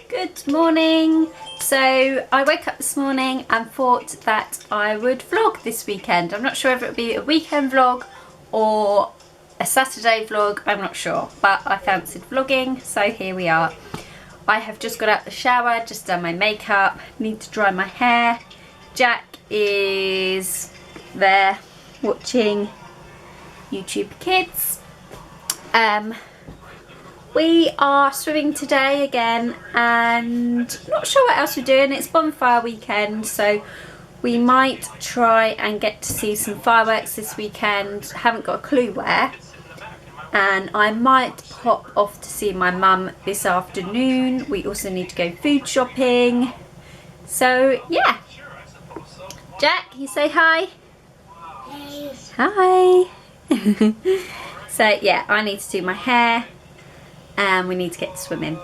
Good morning. So I woke up this morning and thought that I would vlog this weekend. I'm not sure if it would be a weekend vlog or a Saturday vlog, I'm not sure, but I fancied vlogging, so here we are. I have just got out the shower, just done my makeup, need to dry my hair. Jack is there watching YouTube Kids. We are swimming today again, and not sure what else we're doing. It's Bonfire weekend, so we might try and get to see some fireworks this weekend. Haven't got a clue where. And I might pop off to see my mum this afternoon. We also need to go food shopping. So yeah. Jack, you say hi? Hi. So yeah, I need to do my hair. And we need to get swimming.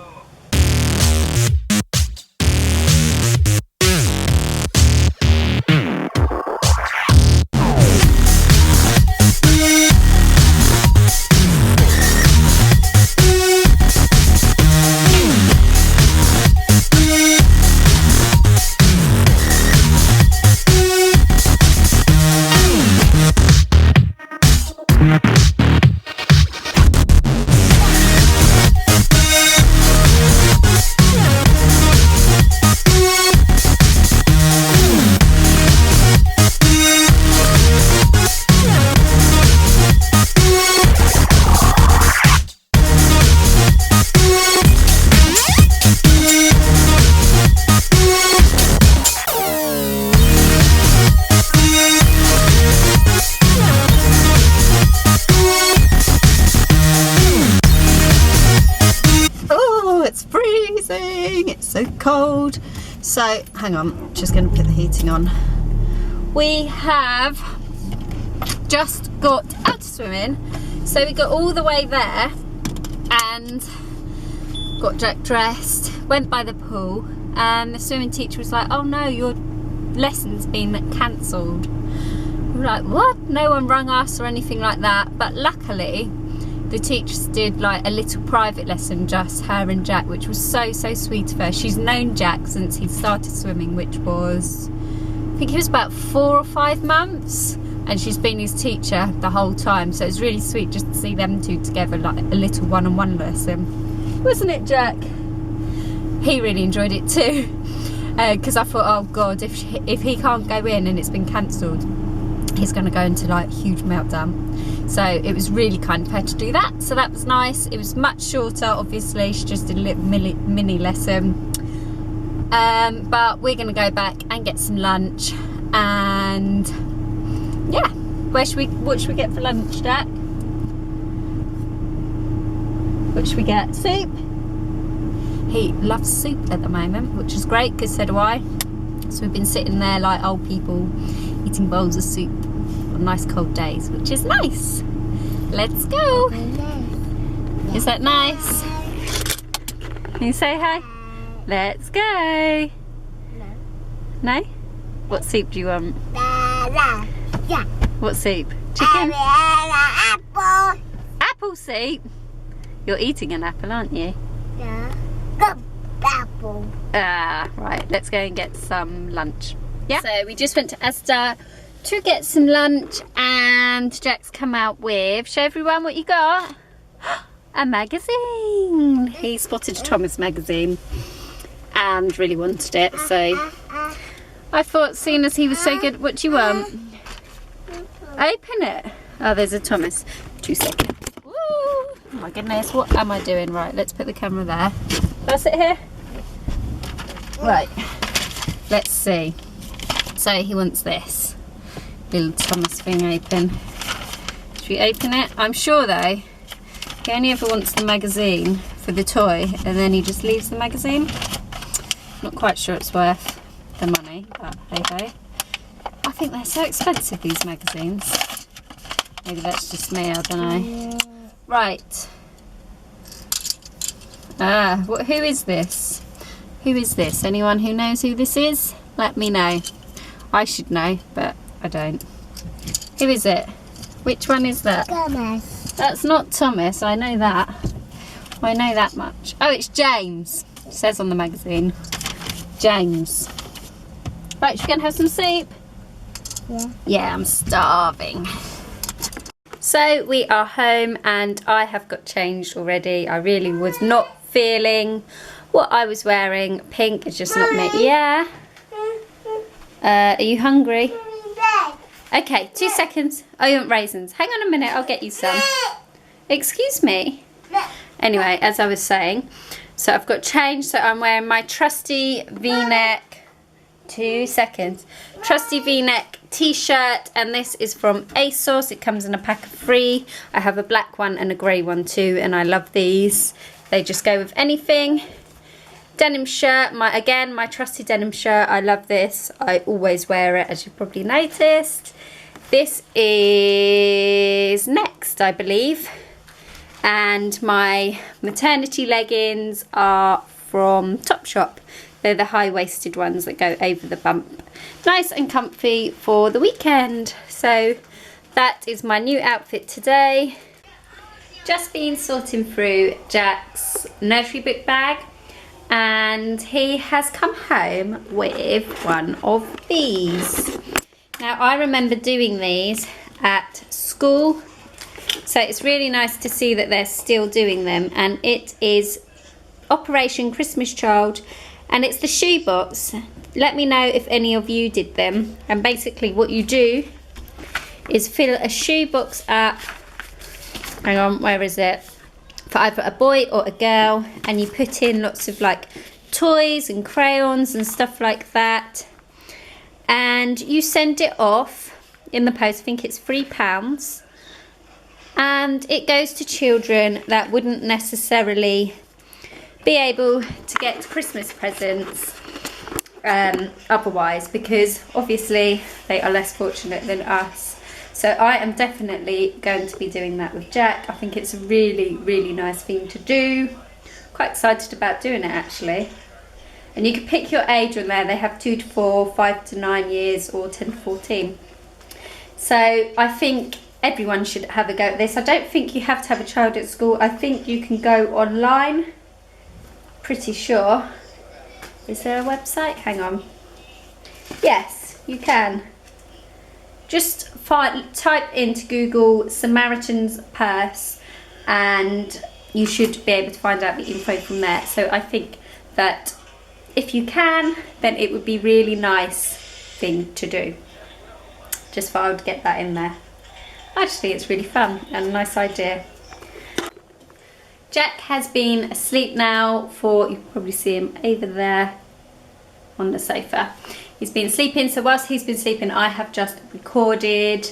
It's so cold. So hang on, just going to put the heating on. We have just got out of swimming, so we got all the way there and got Jack dressed, went by the pool, and the swimming teacher was like, oh no, your lesson's been cancelled. We were like, what? No one rung us or anything like that, but luckily the teachers did like a little private lesson, just her and Jack, which was so sweet of her. She's known Jack since he started swimming, which was, I think he was about 4 or 5 months, and she's been his teacher the whole time. So it's really sweet just to see them two together, like a little one-on-one lesson, wasn't it, Jack? He really enjoyed it too, because I thought, oh god, if he can't go in and it's been cancelled, he's going to go into like huge meltdown. So it was really kind of her to do that, so that was nice. It was much shorter, obviously. She just did a little mini lesson, but we're going to go back and get some lunch. And yeah, what should we get for lunch, Jack? What should we get? Soup. He loves soup at the moment, which is great because so do I. So we've been sitting there like old people eating bowls of soup on nice cold days, which is nice. Let's go. Is that nice? Can you say hi? Let's go. No? What soup do you want? What soup? Chicken? Apple. Apple soup? You're eating an apple, aren't you? Yeah. Good apple. Ah, right. Let's go and get some lunch. Yeah. So we just went to Asda to get some lunch, and Jack's come out with, show everyone what you got. A magazine. He spotted a Thomas magazine and really wanted it, so I thought, seeing as he was so good, what do you want? Open it. Oh, there's a Thomas. 2 seconds. Woo! Oh my goodness, what am I doing? Right, let's put the camera there. That's it here. Right, let's see. So he wants this little Thomas thing open. Should we open it? I'm sure though he only ever wants the magazine for the toy, and then he just leaves the magazine. Not quite sure it's worth the money, but hey ho. I think they're so expensive, these magazines. Maybe that's just me, I don't know. Right. Who is this? Who is this? Anyone who knows who this is? Let me know. I should know, but I don't. Who is it? Which one is that? Thomas. That's not Thomas, I know that. I know that much. Oh, it's James. It says on the magazine. James. Right, should we go and have some soup? Yeah. Yeah, I'm starving. So we are home and I have got changed already. I really was not feeling what I was wearing. Pink is just not me. Yeah. Are you hungry? Okay, 2 seconds. Oh, you want raisins? Hang on a minute, I'll get you some. Excuse me. Anyway, as I was saying, so I've got changed. So I'm wearing my trusty V-neck. 2 seconds. Trusty V-neck t-shirt, and this is from ASOS. It comes in a pack of 3. I have a black one and a grey one too, and I love these. They just go with anything. Denim shirt, my trusty denim shirt. I love this. I always wear it, as you've probably noticed. This is Next, I believe. And my maternity leggings are from Topshop. They're the high-waisted ones that go over the bump. Nice and comfy for the weekend. So that is my new outfit today. Just been sorting through Jack's nursery book bag, and he has come home with one of these. Now, I remember doing these at school, so it's really nice to see that they're still doing them, and it is Operation Christmas Child, and it's the shoebox. Let me know if any of you did them. And basically what you do is fill a shoebox up, hang on, where is it, for either a boy or a girl, and you put in lots of like toys and crayons and stuff like that, and you send it off in the post. I think it's £3, and it goes to children that wouldn't necessarily be able to get Christmas presents otherwise, because obviously they are less fortunate than us. So I am definitely going to be doing that with Jack. I think it's a really, really nice thing to do. Quite excited about doing it actually. And you can pick your age on there. They have 2 to 4, 5 to 9 years, or 10 to 14. So I think everyone should have a go at this. I don't think you have to have a child at school. I think you can go online. Pretty sure. Is there a website? Hang on. Yes, you can. Just type into Google Samaritan's Purse, and you should be able to find out the info from there. So I think that if you can, then it would be really nice thing to do. Just thought I would get that in there. I just think it's really fun and a nice idea. Jack has been asleep now for, you can probably see him over there on the sofa. He's been sleeping, so whilst he's been sleeping, I have just recorded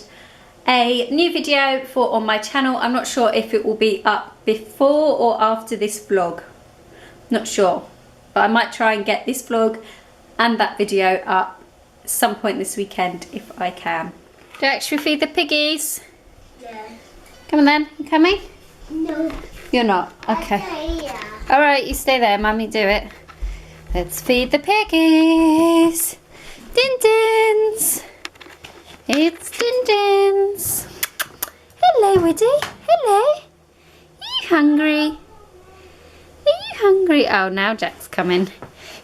a new video for on my channel. I'm not sure if it will be up before or after this vlog. Not sure, but I might try and get this vlog and that video up some point this weekend if I can. Jack, should we feed the piggies? Yeah. Come on then, you coming? No. You're not? Okay. Yeah. Alright, you stay there, Mummy, do it. Let's feed the piggies. Din Dins. It's Din Dins. Hello, Woody. Hello. Are you hungry? Are you hungry? Oh, now Jack's coming.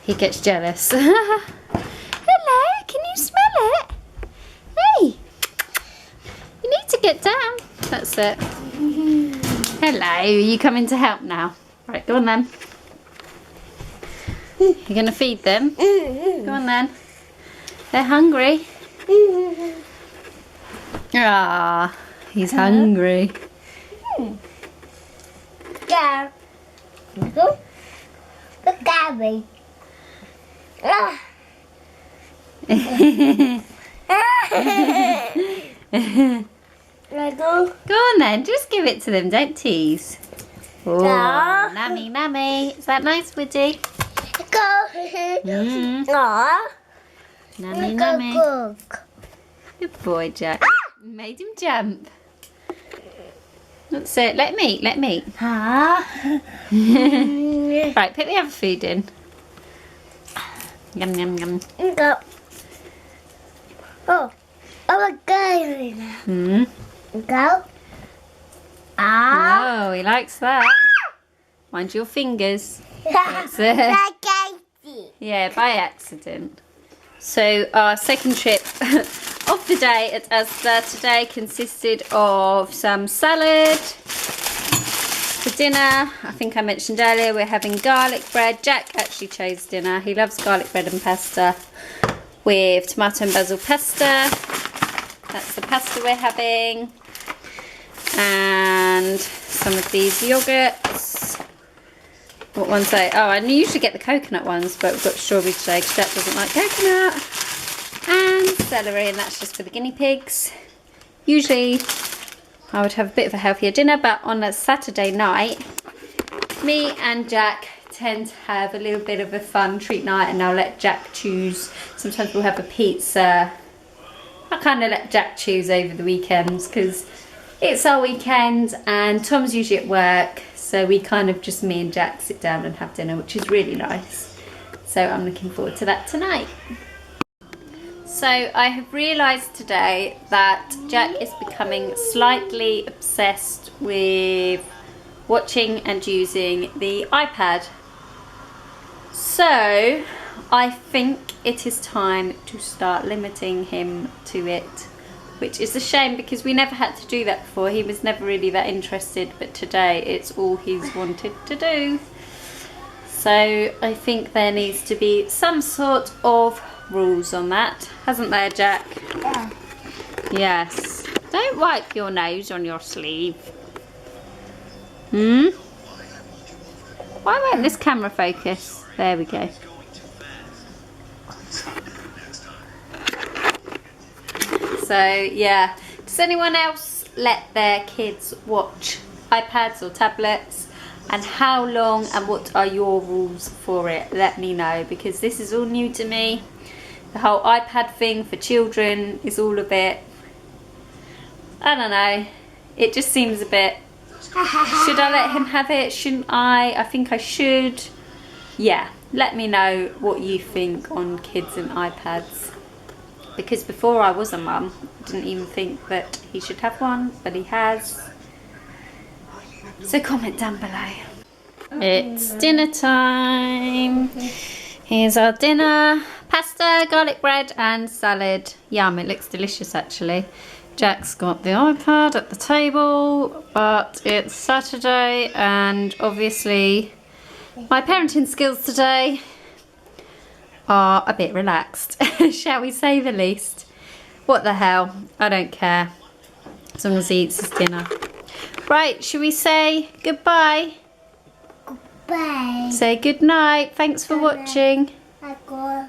He gets jealous. Hello, can you smell it? Hey. You need to get down. That's it. Hello, are you coming to help now? Right, go on then. You're going to feed them? Go on then. They're hungry. Ah, he's hungry. Yeah. Look at me. Go on then, just give it to them, don't tease. Oh, Yeah. nummy, nummy. Is that nice, Woody? Go. Nummy, nummy. Good boy, Jack. You made him jump. That's it. Let him eat, let him eat. Right, put the other food in. Yum, yum, yum. Go. Oh, my God. Hmm. Go. Oh, he likes that. Mind your fingers. That's it. Casey. Yeah, by accident. So our second trip of the day at Asda today consisted of some salad. For dinner, I think I mentioned earlier, we're having garlic bread. Jack actually chose dinner. He loves garlic bread and pasta with tomato and basil pasta. That's the pasta we're having. And some of these yogurts. What ones are they? Oh, I usually get the coconut ones, but we've got strawberry today because Jack doesn't like coconut. And celery, and that's just for the guinea pigs. Usually I would have a bit of a healthier dinner, but on a Saturday night, me and Jack tend to have a little bit of a fun treat night, and I'll let Jack choose. Sometimes we'll have a pizza. I kind of let Jack choose over the weekends because it's our weekend and Tom's usually at work, so we kind of just, me and Jack, sit down and have dinner, which is really nice. So I'm looking forward to that tonight. So I have realised today that Jack is becoming slightly obsessed with watching and using the iPad. So I think it is time to start limiting him to it, which is a shame because we never had to do that before. He was never really that interested, but today it's all he's wanted to do. So I think there needs to be some sort of rules on that, hasn't there, Jack? Yeah. Yes. Don't wipe your nose on your sleeve. Hmm? Why won't this camera focus? There we go. So yeah, does anyone else let their kids watch iPads or tablets? And how long and what are your rules for it? Let me know, because this is all new to me. The whole iPad thing for children is all a bit, I don't know, it just seems a bit, should I let him have it? Shouldn't I? I think I should. Yeah, let me know what you think on kids and iPads. Because before I was a mum, I didn't even think that he should have one, but he has. So comment down below. It's dinner time. Here's our dinner. Pasta, garlic bread and salad. Yum, it looks delicious actually. Jack's got the iPad at the table, but it's Saturday and obviously my parenting skills today are a bit relaxed, shall we say the least. What the hell, I don't care, as long as he eats his dinner. Right, should we say goodbye? Bye. Say good night, thanks for watching. I go.